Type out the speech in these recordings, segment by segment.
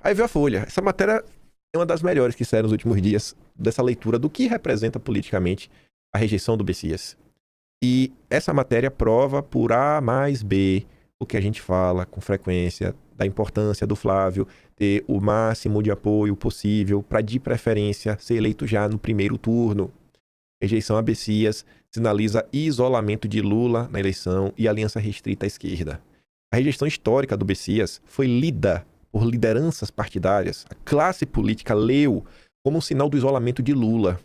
Aí veio a Folha. Essa matéria é uma das melhores que saíram nos últimos dias dessa leitura do que representa politicamente a rejeição do Bessias. E essa matéria prova por A mais B o que a gente fala com frequência da importância do Flávio ter o máximo de apoio possível para, de preferência, ser eleito já no primeiro turno. Rejeição a Bessias sinaliza isolamento de Lula na eleição e aliança restrita à esquerda. A rejeição histórica do Bessias foi lida por lideranças partidárias. A classe política leu como um sinal do isolamento de Lula.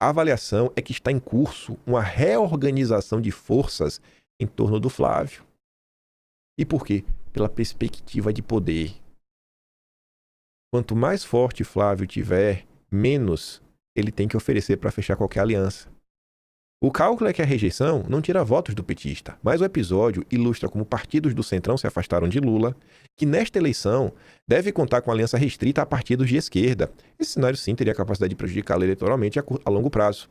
A avaliação é que está em curso uma reorganização de forças em torno do Flávio. E por quê? Pela perspectiva de poder. Quanto mais forte Flávio tiver, menos ele tem que oferecer para fechar qualquer aliança. O cálculo é que a rejeição não tira votos do petista, mas o episódio ilustra como partidos do Centrão se afastaram de Lula, que nesta eleição deve contar com aliança restrita a partidos de esquerda. Esse cenário sim teria a capacidade de prejudicá-lo eleitoralmente a longo prazo.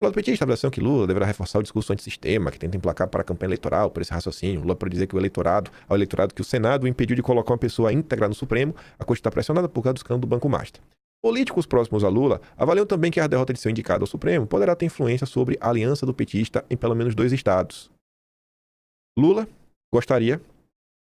O lado petista estabelece que Lula deverá reforçar o discurso antissistema, que tenta emplacar para a campanha eleitoral, por esse raciocínio. Lula pode dizer que ao eleitorado que o Senado o impediu de colocar uma pessoa íntegra no Supremo, a corte está pressionada por causa do escândalo do Banco Master. Políticos próximos a Lula avaliam também que a derrota de seu indicado ao Supremo poderá ter influência sobre a aliança do petista em pelo menos 2 estados. Lula gostaria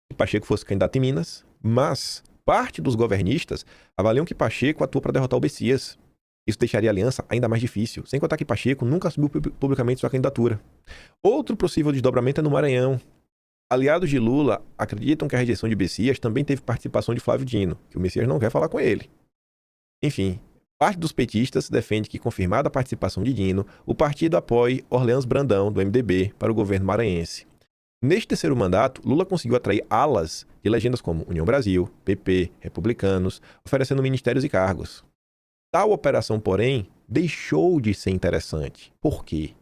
que Pacheco fosse candidato em Minas, mas parte dos governistas avaliam que Pacheco atuou para derrotar o Bessias. Isso deixaria a aliança ainda mais difícil, sem contar que Pacheco nunca assumiu publicamente sua candidatura. Outro possível desdobramento é no Maranhão. Aliados de Lula acreditam que a rejeição de Bessias também teve participação de Flávio Dino, que o Messias não quer falar com ele. Enfim, parte dos petistas defende que, confirmada a participação de Dino, o partido apoie Orleans Brandão, do MDB, para o governo maranhense. Neste terceiro mandato, Lula conseguiu atrair alas de legendas como União Brasil, PP, republicanos, oferecendo ministérios e cargos. Tal operação, porém, deixou de ser interessante. Por quê?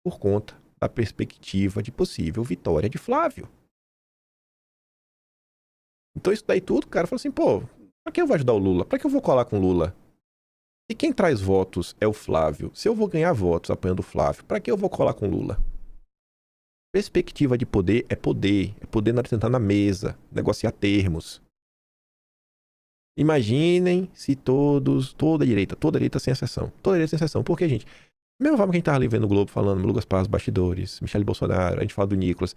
Por conta da perspectiva de possível vitória de Flávio. Então isso daí tudo, o cara falou assim, pô, pra que eu vou ajudar o Lula? Pra que eu vou colar com o Lula? E quem traz votos é o Flávio. Se eu vou ganhar votos apoiando o Flávio, pra que eu vou colar com o Lula? Perspectiva de poder é poder. É poder sentar na mesa, negociar termos. Imaginem se toda a direita sem exceção. Toda a direita sem exceção. Por quê, gente? Da mesma forma que a gente tava ali vendo o Globo falando, Lucas Paz, bastidores, Michele Bolsonaro, a gente fala do Nicolas.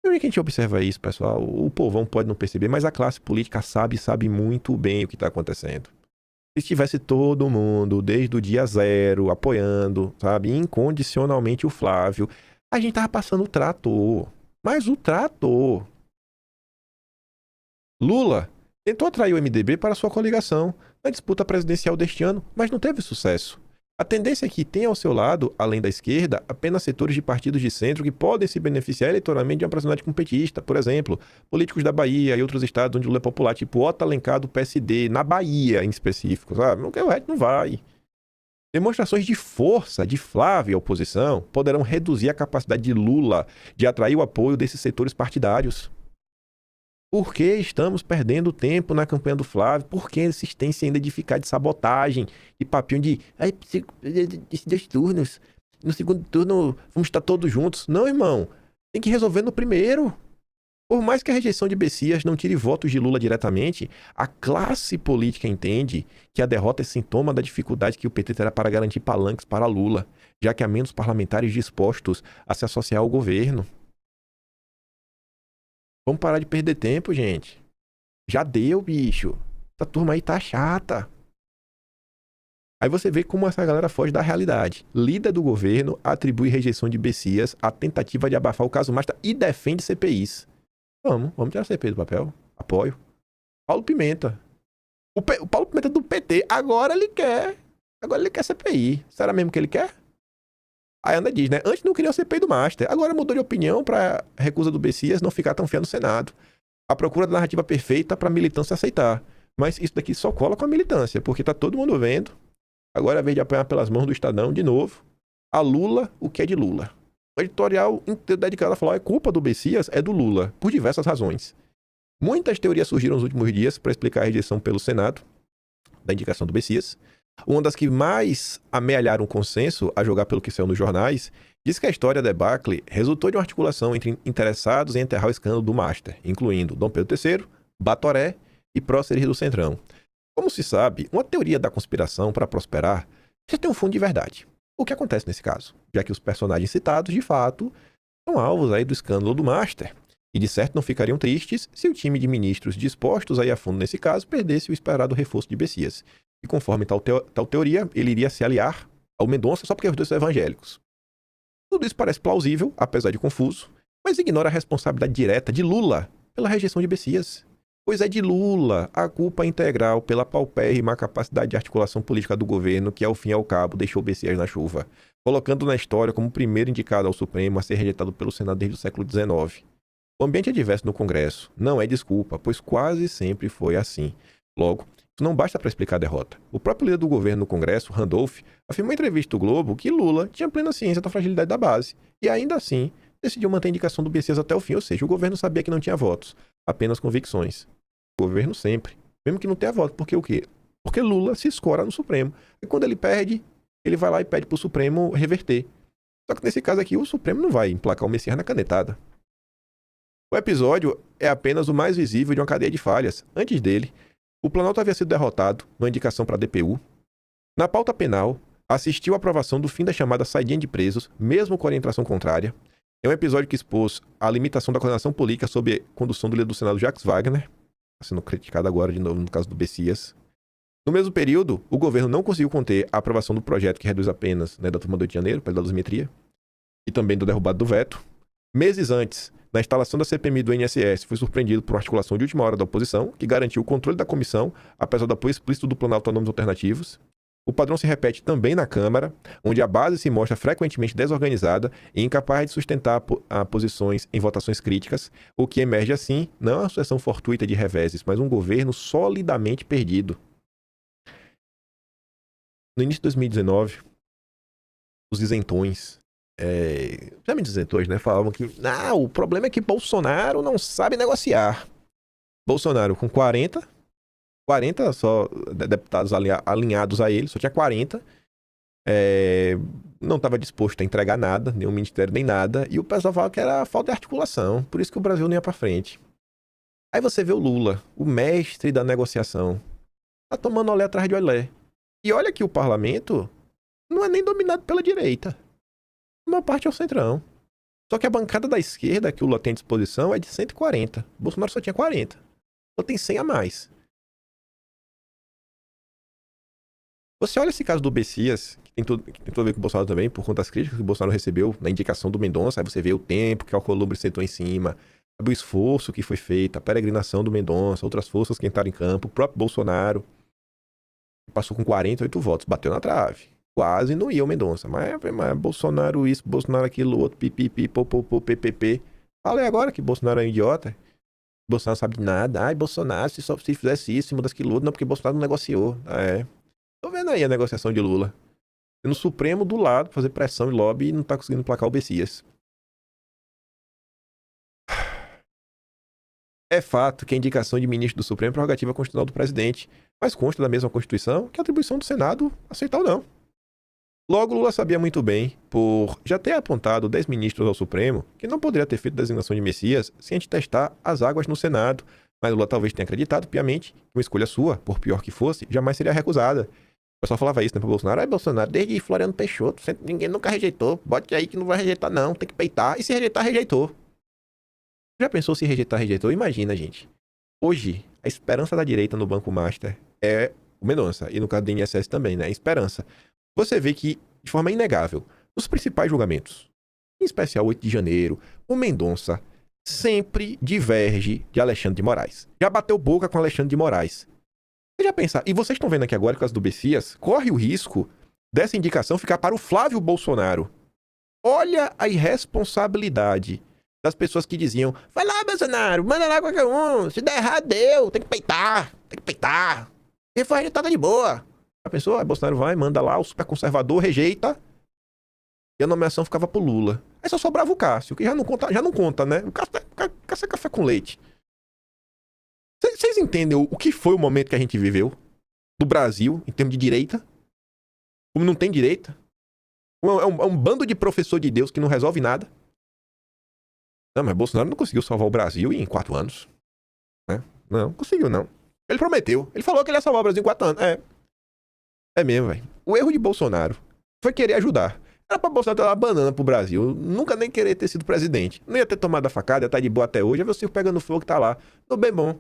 E onde que a gente observa isso, pessoal? O povão pode não perceber, mas a classe política sabe muito bem o que está acontecendo. Se tivesse todo mundo, desde o dia zero, apoiando, sabe, incondicionalmente o Flávio, a gente tava passando o trator. Mas o trator. Lula tentou atrair o MDB para sua coligação na disputa presidencial deste ano, mas não teve sucesso. A tendência é que tenha ao seu lado, além da esquerda, apenas setores de partidos de centro que podem se beneficiar eleitoralmente de uma personalidade competista. Por exemplo, políticos da Bahia e outros estados onde o Lula é popular, tipo Otto Alencar do PSD, na Bahia em específico, sabe? O resto não vai. Demonstrações de força de Flávio e oposição poderão reduzir a capacidade de Lula de atrair o apoio desses setores partidários. Por que estamos perdendo tempo na campanha do Flávio? Por que a insistência ainda de ficar de sabotagem, de papinho de esses 2 turnos, no segundo turno vamos estar todos juntos? Não, irmão. Tem que resolver no primeiro. Por mais que a rejeição de Bessias não tire votos de Lula diretamente, a classe política entende que a derrota é sintoma da dificuldade que o PT terá para garantir palanques para Lula, já que há menos parlamentares dispostos a se associar ao governo. Vamos parar de perder tempo, gente. Já deu, bicho. Essa turma aí tá chata. Aí você vê como essa galera foge da realidade. Líder do governo atribui rejeição de Bessias à tentativa de abafar o caso Master e defende CPIs. Vamos tirar a CPI do papel. Apoio. Paulo Pimenta. O Paulo Pimenta do PT. Agora ele quer CPI. Será mesmo que ele quer? Aí Ana diz, né? Antes não queria o CPI do Master. Agora mudou de opinião para recusa do Bessias não ficar tão feia no Senado. A procura da narrativa perfeita para a militância aceitar. Mas isso daqui só cola com a militância, porque tá todo mundo vendo. Agora é a vez de apanhar pelas mãos do Estadão de novo. A Lula, o que é de Lula. O editorial inteiro dedicado a falar é culpa do Bessias, é do Lula, por diversas razões. Muitas teorias surgiram nos últimos dias para explicar a rejeição pelo Senado da indicação do Bessias. Uma das que mais amealharam o consenso, a jogar pelo que saiu nos jornais, diz que a história da debacle resultou de uma articulação entre interessados em enterrar o escândalo do Master, incluindo Dom Pedro III, Batoré e próceres do Centrão. Como se sabe, uma teoria da conspiração, para prosperar, precisa ter um fundo de verdade. O que acontece nesse caso? Já que os personagens citados, de fato, são alvos aí do escândalo do Master. E de certo não ficariam tristes se o time de ministros dispostos a ir a fundo nesse caso perdesse o esperado reforço de Bessias. E conforme tal teoria, ele iria se aliar ao Mendonça só porque os dois são evangélicos. Tudo isso parece plausível, apesar de confuso, mas ignora a responsabilidade direta de Lula pela rejeição de Bessias. Pois é de Lula a culpa integral pela paupérrima capacidade de articulação política do governo que, ao fim e ao cabo, deixou Bessias na chuva, colocando na história como o primeiro indicado ao Supremo a ser rejeitado pelo Senado desde o século XIX. O ambiente adverso no Congresso não é desculpa, pois quase sempre foi assim. Logo, isso não basta para explicar a derrota. O próprio líder do governo no Congresso, Randolph, afirmou em entrevista ao Globo que Lula tinha plena ciência da fragilidade da base e, ainda assim, decidiu manter a indicação do Bessias até o fim, ou seja, o governo sabia que não tinha votos, apenas convicções. O governo sempre, mesmo que não tenha voto. Porque o quê? Porque Lula se escora no Supremo. E quando ele perde, ele vai lá e pede para o Supremo reverter. Só que nesse caso aqui, o Supremo não vai emplacar o Messias na canetada. O episódio é apenas o mais visível de uma cadeia de falhas. Antes dele, o Planalto havia sido derrotado numa indicação para a DPU. Na pauta penal, assistiu à aprovação do fim da chamada saidinha de presos, mesmo com orientação contrária. É um episódio que expôs a limitação da coordenação política sob a condução do líder do Senado, Jacques Wagner, sendo criticado agora de novo no caso do Bessias. No mesmo período, o governo não conseguiu conter a aprovação do projeto que reduz a penas da turma do 8 de janeiro, pela dosimetria, e também do derrubado do veto. Meses antes, na instalação da CPMI do INSS, foi surpreendido por uma articulação de última hora da oposição, que garantiu o controle da comissão, apesar do apoio explícito do Planalto a nomes alternativos. O padrão se repete também na Câmara, onde a base se mostra frequentemente desorganizada e incapaz de sustentar posições em votações críticas, o que emerge assim, não é uma sucessão fortuita de reveses, mas um governo solidamente perdido. No início de 2019, os isentões, já me isentões, né, falavam que o problema é que Bolsonaro não sabe negociar. Bolsonaro com 40 só deputados alinhados a ele, só tinha 40. Não estava disposto a entregar nada, nenhum ministério, nem nada. E o pessoal falava que era falta de articulação, por isso que o Brasil não ia para frente. Aí você vê o Lula, o mestre da negociação, tá tomando olé atrás de olé. E olha que o parlamento não é nem dominado pela direita. A maior parte é o centrão. Só que a bancada da esquerda que o Lula tem à disposição é de 140. O Bolsonaro só tinha 40. Então tem 100 a mais. Você olha esse caso do Bessias, que tem tudo a ver com o Bolsonaro também, por conta das críticas que o Bolsonaro recebeu na indicação do Mendonça. Aí você vê o tempo que o Alcolumbre sentou em cima, o esforço que foi feito, a peregrinação do Mendonça, outras forças que entraram em campo, o próprio Bolsonaro. Passou com 48 votos, bateu na trave. Quase não ia o Mendonça. Mas Bolsonaro isso, Bolsonaro aquilo, outro, pipipi, popopô, ppp. Falei agora que Bolsonaro é um idiota. Bolsonaro não sabe de nada. Ai, Bolsonaro, se fizesse isso, se mudasse aquilo outro, não, porque Bolsonaro não negociou. Tô vendo aí a negociação de Lula. No Supremo do lado, fazer pressão e lobby e não tá conseguindo emplacar o Bessias. É fato que a indicação de ministro do Supremo é prerrogativa constitucional do presidente, mas consta da mesma Constituição que a atribuição do Senado aceitar ou não. Logo, Lula sabia muito bem, por já ter apontado 10 ministros ao Supremo, que não poderia ter feito designação de Messias sem antes testar as águas no Senado, mas Lula talvez tenha acreditado piamente que uma escolha sua, por pior que fosse, jamais seria recusada. O pessoal falava isso, né, pro Bolsonaro. Ai, Bolsonaro, desde Floriano Peixoto, ninguém nunca rejeitou. Bote aí que não vai rejeitar não, tem que peitar. E se rejeitar, rejeitou. Já pensou se rejeitar, rejeitou? Imagina, gente. Hoje, a esperança da direita no Banco Master é o Mendonça. E no caso do INSS também, né? A esperança. Você vê que, de forma inegável, nos principais julgamentos, em especial 8 de janeiro, o Mendonça sempre diverge de Alexandre de Moraes. Já bateu boca com Alexandre de Moraes. Você já pensa, e vocês estão vendo aqui agora, por causa do Bessias, corre o risco dessa indicação ficar para o Flávio Bolsonaro. Olha a irresponsabilidade das pessoas que diziam, vai lá, Bolsonaro, manda lá qualquer um, se der errado, deu, tem que peitar. E foi rejeitada de boa. A pessoa, Bolsonaro vai, manda lá, o super conservador rejeita, e a nomeação ficava pro Lula. Aí só sobrava o Cássio, que já não conta, né? O Cássio é café com leite. Vocês entendem o que foi o momento que a gente viveu do Brasil, em termos de direita? Como não tem direita? É um bando de professor de Deus que não resolve nada. Não, mas Bolsonaro não conseguiu salvar o Brasil em 4 anos. Né? Não conseguiu, não. Ele prometeu. Ele falou que ele ia salvar o Brasil em 4 anos. É mesmo, velho. O erro de Bolsonaro foi querer ajudar. Era pra Bolsonaro ter uma banana pro Brasil. Nunca nem querer ter sido presidente. Não ia ter tomado a facada, ia estar de boa até hoje. Ia ver o circo pegando fogo que tá lá. Tudo bem bom.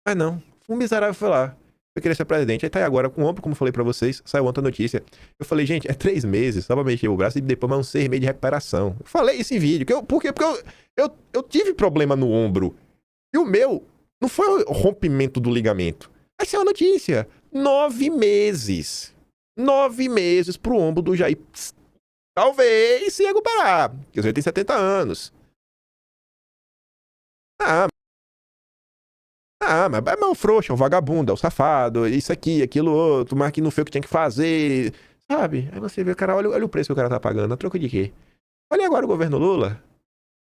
Mas não. Um miserável foi lá. Foi querer ser presidente. Aí tá aí agora com o ombro, como eu falei pra vocês. Saiu ontem a notícia. Eu falei, gente, é 3 meses. Só pra mexer o braço e depois mais uns 6 meses de recuperação. Eu falei isso em vídeo. Por quê? Porque eu tive problema no ombro. E o meu não foi o rompimento do ligamento. Aí saiu a notícia. 9 meses. 9 meses pro ombro do Jair. Talvez se recuperar. Porque o Jair tem 70 anos. Ah, mas é mal frouxo, é um vagabundo, é um safado, isso aqui, aquilo outro, mas que não fez o que tinha que fazer. Sabe? Aí você vê, cara, olha o preço que o cara tá pagando. A troco de quê? Olha agora o governo Lula.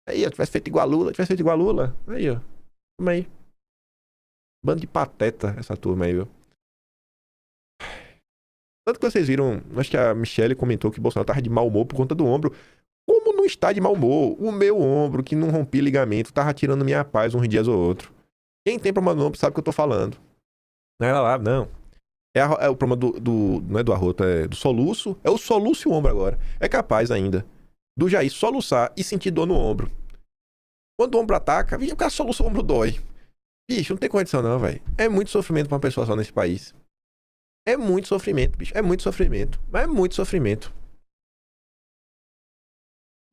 Aí, ó, tivesse feito igual a Lula, tivesse feito igual a Lula. Aí, ó. Toma aí. Bando de pateta, essa turma aí, viu? Tanto que vocês viram, acho que a Michelle comentou que o Bolsonaro tava de mau humor por conta do ombro. Como não está de mau humor? O meu ombro, que não rompi ligamento, tava tirando minha paz uns dias ou outro. Quem tem problema no ombro sabe o que eu tô falando. Não é lá, não. É o problema não é do arroto, é do soluço. É o soluço e o ombro agora. É capaz ainda do Jair soluçar e sentir dor no ombro. Quando o ombro ataca, o cara soluça, o ombro dói. Bicho, não tem condição não, velho. É muito sofrimento pra uma pessoa só nesse país. É muito sofrimento, bicho. É muito sofrimento. Mas é muito sofrimento.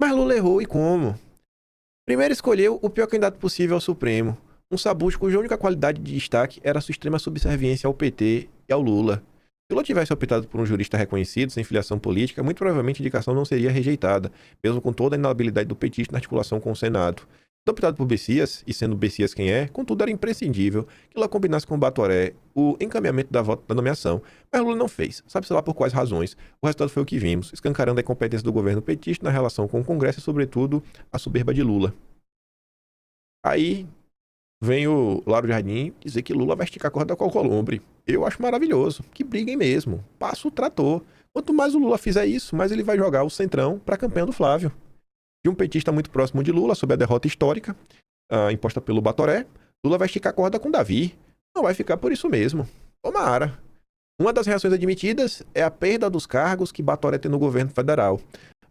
Mas Lula errou e como? Primeiro escolheu o pior candidato possível ao Supremo. Um sabucho cuja única qualidade de destaque era sua extrema subserviência ao PT e ao Lula. Se Lula tivesse optado por um jurista reconhecido, sem filiação política, muito provavelmente a indicação não seria rejeitada, mesmo com toda a inabilidade do petista na articulação com o Senado. Tendo optado por Bessias, e sendo Bessias quem é, contudo era imprescindível que Lula combinasse com Batoré o encaminhamento da nomeação. Mas Lula não fez, sabe-se lá por quais razões. O resultado foi o que vimos, escancarando a incompetência do governo petista na relação com o Congresso e, sobretudo, a soberba de Lula. Aí vem o Lauro Jardim dizer que Lula vai esticar a corda com o Alcolumbre. Eu acho maravilhoso. Que briguem mesmo. Passa o trator. Quanto mais o Lula fizer isso, mais ele vai jogar o centrão para a campanha do Flávio. De um petista muito próximo de Lula, sob a derrota histórica imposta pelo Batoré, Lula vai esticar a corda com Davi. Não vai ficar por isso mesmo. Tomara. Uma das reações admitidas é a perda dos cargos que Batoré tem no governo federal.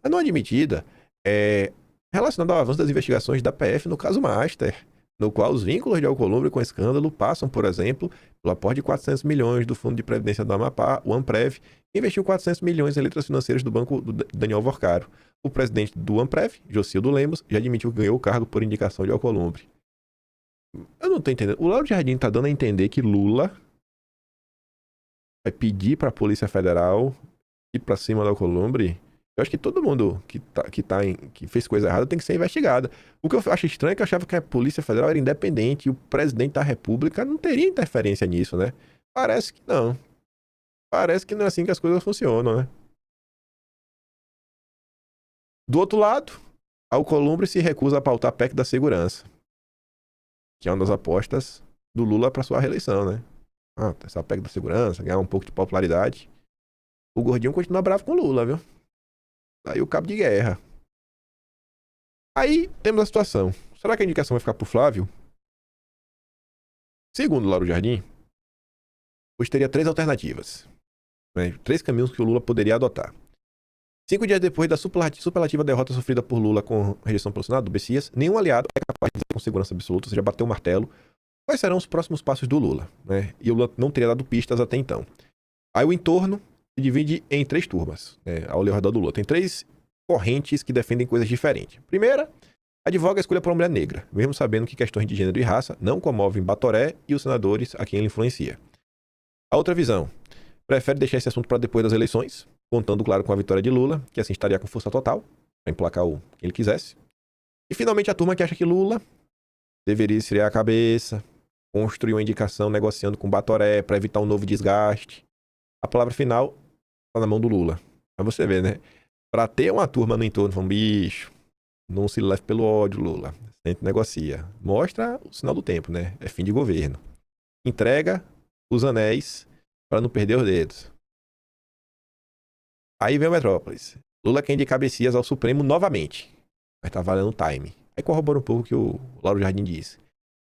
A não admitida é relacionada ao avanço das investigações da PF no caso Master, no qual os vínculos de Alcolumbre com o escândalo passam, por exemplo, pelo aporte de 400 milhões do Fundo de Previdência do Amapá, o Amprev, que investiu 400 milhões em letras financeiras do banco do Daniel Vorcaro. O presidente do Amprev, Jocildo Lemos, já admitiu que ganhou o cargo por indicação de Alcolumbre. Eu não tô entendendo. O Lauro Jardim tá dando a entender que Lula vai pedir pra Polícia Federal ir pra cima do Alcolumbre. Eu acho que todo mundo que fez coisa errada tem que ser investigado. O que eu acho estranho é que eu achava que a Polícia Federal era independente e o presidente da República não teria interferência nisso, né? Parece que não. Parece que não é assim que as coisas funcionam, né? Do outro lado, Alcolumbre se recusa a pautar a PEC da segurança, que é uma das apostas do Lula para sua reeleição, né? Essa PEC da segurança, ganhar um pouco de popularidade. O gordinho continua bravo com o Lula, viu? Aí o cabo de guerra. Aí temos a situação. Será que a indicação vai ficar pro Flávio? Segundo Lauro Jardim, hoje teria 3 alternativas. Né? 3 caminhos que o Lula poderia adotar. 5 dias depois da superlativa derrota sofrida por Lula com rejeição pelo Senado, do Bessias, nenhum aliado é capaz de dizer com segurança absoluta, ou seja, bater o martelo, quais serão os próximos passos do Lula. Né? E o Lula não teria dado pistas até então. Aí o entorno se divide em 3 turmas, né, ao redor do Lula. Tem 3 correntes que defendem coisas diferentes. Primeira, advoga a escolha por uma mulher negra, mesmo sabendo que questões de gênero e raça não comovem Batoré e os senadores a quem ele influencia. A outra visão, prefere deixar esse assunto para depois das eleições, contando, claro, com a vitória de Lula, que assim estaria com força total, para emplacar o que ele quisesse. E finalmente a turma que acha que Lula deveria esfriar a cabeça, construir uma indicação negociando com Batoré para evitar um novo desgaste. A palavra final tá na mão do Lula. Mas você vê, né? Pra ter uma turma no entorno, falando, bicho, não se leve pelo ódio, Lula. Sempre negocia. Mostra o sinal do tempo, né? É fim de governo. Entrega os anéis para não perder os dedos. Aí vem o Metrópolis. Lula quer indicar Bessias ao Supremo novamente. Mas tá valendo o time. Aí corrobora um pouco o que o Lauro Jardim disse.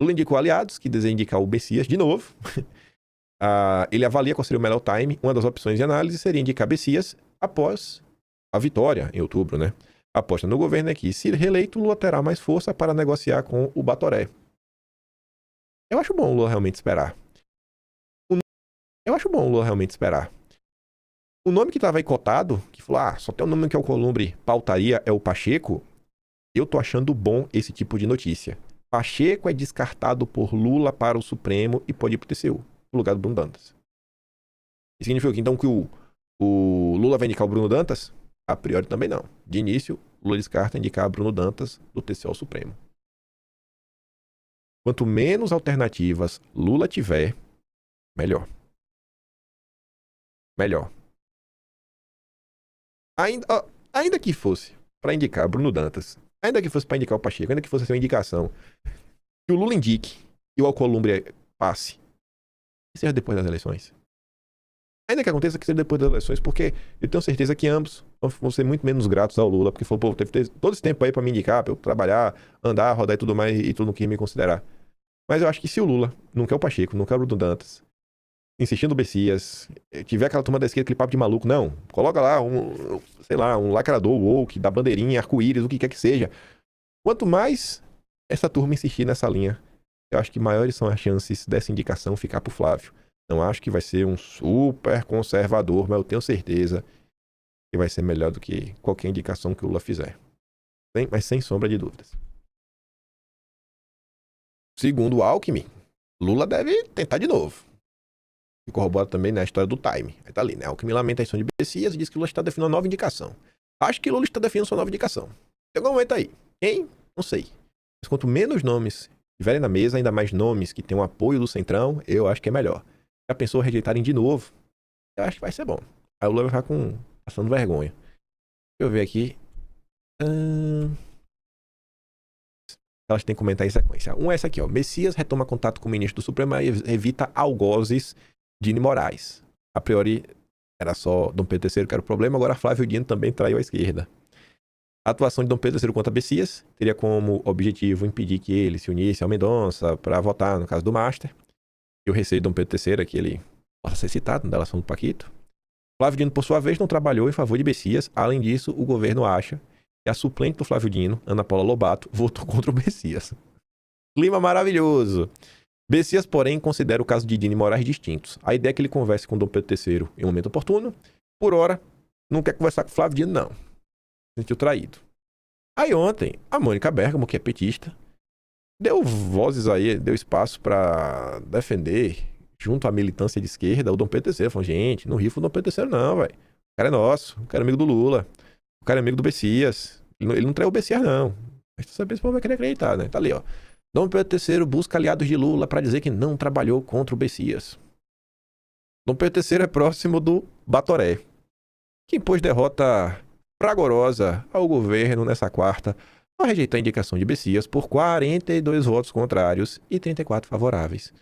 Lula indicou aliados, que deseja indicar o Bessias de novo. Ele avalia qual seria o melhor time. Uma das opções de análise seria indicar Bessias após a vitória, em outubro, né? A aposta no governo é que, se reeleito, Lula terá mais força para negociar com o Batoré. Eu acho bom o Lula realmente esperar. O nome que estava aí cotado, que falou, só tem um nome que o Alcolumbre pautaria, é o Pacheco. Eu tô achando bom esse tipo de notícia. Pacheco é descartado por Lula para o Supremo e pode ir pro TCU, no lugar do Bruno Dantas. Isso significa então que o Lula vai indicar o Bruno Dantas? A priori também não. De início, Lula descarta indicar Bruno Dantas do TCU ao Supremo. Quanto menos alternativas Lula tiver, melhor. Ainda que fosse para indicar Bruno Dantas, ainda que fosse para indicar o Pacheco, ainda que fosse uma indicação que o Lula indique e o Alcolumbre passe, que seja depois das eleições. Ainda que aconteça que seja depois das eleições, porque eu tenho certeza que ambos vão ser muito menos gratos ao Lula, porque falou, pô, teve todo esse tempo aí para me indicar, para eu trabalhar, andar, rodar e tudo mais, e tu não quis me considerar. Mas eu acho que se o Lula não quer o Pacheco, não quer o Bruno Dantas, insistindo no Bessias, tiver aquela turma da esquerda, aquele papo de maluco, não, coloca lá um lacrador woke, da bandeirinha, arco-íris, o que quer que seja. Quanto mais essa turma insistir nessa linha, eu acho que maiores são as chances dessa indicação ficar pro Flávio. Não acho que vai ser um super conservador, mas eu tenho certeza que vai ser melhor do que qualquer indicação que o Lula fizer. Mas sem sombra de dúvidas. Segundo o Alckmin, Lula deve tentar de novo. E corrobora também na história do time. Aí tá ali, né? Alckmin lamenta a edição de Bessias e diz que Lula está definindo uma nova indicação. Acho que Lula está definindo sua nova indicação. Chegou um momento aí. Quem? Não sei. Mas quanto menos nomes tiverem na mesa, ainda mais nomes que tenham apoio do Centrão, eu acho que é melhor. Já pensou rejeitarem de novo? Eu acho que vai ser bom. Aí o Lula vai ficar passando vergonha. Deixa eu ver aqui. Elas têm que comentar em sequência. Um é essa aqui, ó. Bessias retoma contato com o ministro do Supremo e evita algozes Dino Moraes. A priori era só Dom Pedro III que era o problema, agora Flávio Dino também traiu a esquerda. A atuação de Dom Pedro III contra Bessias teria como objetivo impedir que ele se unisse ao Mendonça para votar no caso do Master. E o receio de Dom Pedro III é que ele possa ser citado na delação do Paquito. Flávio Dino, por sua vez, não trabalhou em favor de Bessias. Além disso, o governo acha que a suplente do Flávio Dino, Ana Paula Lobato, votou contra o Bessias. Clima maravilhoso. Bessias, porém, considera o caso de Dino e Moraes distintos. A ideia é que ele converse com Dom Pedro III em um momento oportuno. Por hora, não quer conversar com o Flávio Dino, não. Se sentiu traído. Aí ontem, a Mônica Bergamo, que é petista, deu vozes aí, deu espaço para defender, junto à militância de esquerda, o Dom Pedro III. Falou, gente, não rifo o Dom Pedro III não, velho. O cara é nosso, o cara é amigo do Lula, o cara é amigo do Bessias. Ele não traiu o Bessias, não. Mas você sabe se o povo vai querer acreditar, né? Tá ali, ó. Dom Pedro III busca aliados de Lula para dizer que não trabalhou contra o Bessias. Dom Pedro III é próximo do Batoré, que impôs derrota fragorosa ao governo nessa quarta, ao rejeitar a indicação de Bessias por 42 votos contrários e 34 favoráveis.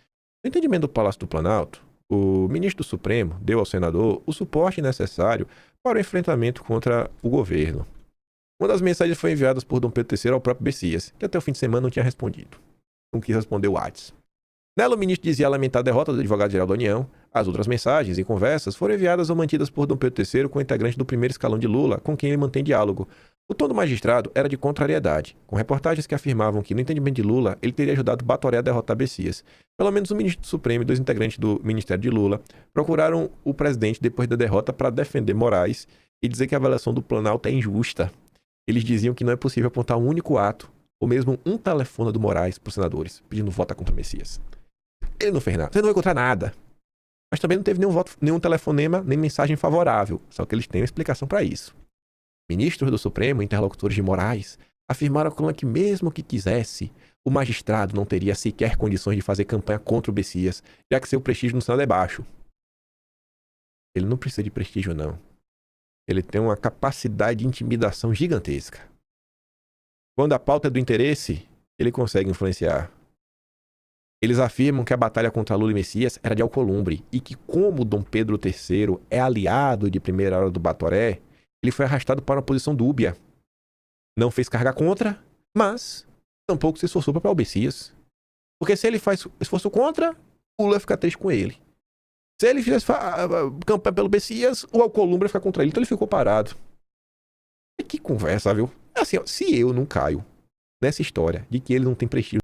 No entendimento do Palácio do Planalto, o ministro do Supremo deu ao senador o suporte necessário para o enfrentamento contra o governo. Uma das mensagens foi enviada por Dom Pedro III ao próprio Bessias, que até o fim de semana não tinha respondido. Não quis responder o WhatsApp. Nela, o ministro dizia lamentar a derrota do advogado-geral da União. As outras mensagens e conversas foram enviadas ou mantidas por Dom Pedro III com o integrante do primeiro escalão de Lula, com quem ele mantém diálogo. O tom do magistrado era de contrariedade, com reportagens que afirmavam que, no entendimento de Lula, ele teria ajudado Batoré a derrotar Bessias. Pelo menos o ministro do Supremo e 2 integrantes do Ministério de Lula procuraram o presidente depois da derrota para defender Moraes e dizer que a avaliação do Planalto é injusta. Eles diziam que não é possível apontar um único ato, ou mesmo um telefone do Moraes para os senadores, pedindo voto contra Messias. Ele não fez nada. Você não vai encontrar nada. Mas também não teve nenhum telefonema, nem mensagem favorável. Só que eles têm uma explicação para isso. Ministros do Supremo, interlocutores de Moraes, afirmaram que mesmo que quisesse, o magistrado não teria sequer condições de fazer campanha contra o Bessias, já que seu prestígio no Senado é baixo. Ele não precisa de prestígio, não. Ele tem uma capacidade de intimidação gigantesca. Quando a pauta é do interesse, ele consegue influenciar. Eles afirmam que a batalha contra Lula e Messias era de Alcolumbre e que, como Dom Pedro III é aliado de primeira hora do Batoré, ele foi arrastado para uma posição dúbia. Não fez carga contra, mas tampouco se esforçou para apoiar o Messias. Porque se ele faz esforço contra, o Lula fica triste com ele. Se ele fizesse campanha pelo Messias, o Alcolumbre ia ficar contra ele. Então ele ficou parado. Que conversa, viu? Assim, ó, se eu não caio nessa história de que ele não tem prestígio